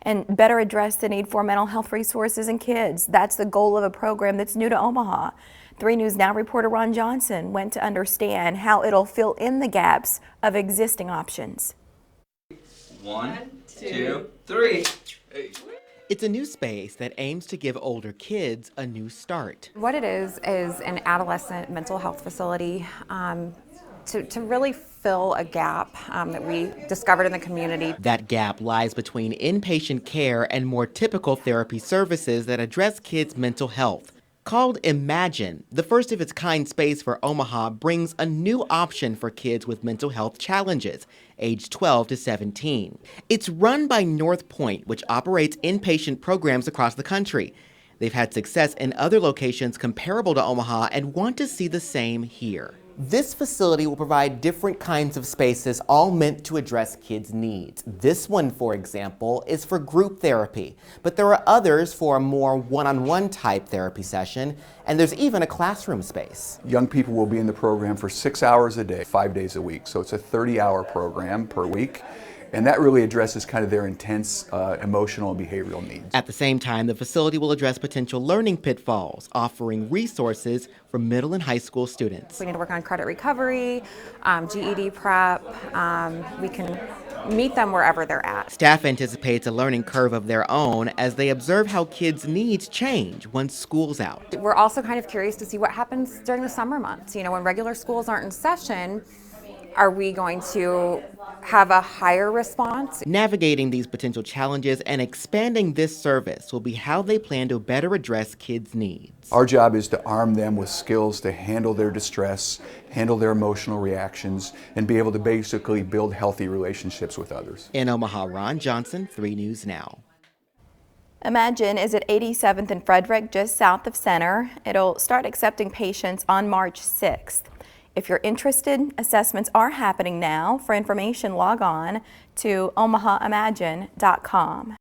and better address the need for mental health resources in kids. That's the goal of a program that's new to Omaha. 3 News Now reporter Ron Johnson went to understand how it'll fill in the gaps of existing options. 1, 2, 3. It's a new space that aims to give older kids a new start. What it is an adolescent mental health facility to really fill a gap that we discovered in the community. That gap lies between inpatient care and more typical therapy services that address kids' mental health. Called Imagine, the first of its kind space for Omaha brings a new option for kids with mental health challenges, aged 12 to 17. It's run by Northpoint, which operates inpatient programs across the country. They've had success in other locations comparable to Omaha and want to see the same here. This facility will provide different kinds of spaces, all meant to address kids' needs. This one, for example, is for group therapy, but there are others for a more one-on-one type therapy session, and there's even a classroom space. Young people will be in the program for 6 hours a day, 5 days a week, so it's a 30-hour program per week. And that really addresses kind of their intense emotional and behavioral needs. At the same time, the facility will address potential learning pitfalls, offering resources for middle and high school students. We need to work on credit recovery, GED prep. We can meet them wherever they're at. Staff anticipates a learning curve of their own as they observe how kids' needs change once school's out. We're also kind of curious to see what happens during the summer months. You know, when regular schools aren't in session, are we going to have a higher response? Navigating these potential challenges and expanding this service will be how they plan to better address kids' needs. Our job is to arm them with skills to handle their distress, handle their emotional reactions, and be able to basically build healthy relationships with others. In Omaha, Ron Johnson, 3 News Now. Imagine is at 87th and Frederick, just south of Center. It'll start accepting patients on March 6th. If you're interested, assessments are happening now. For information, log on to omahaimagine.com.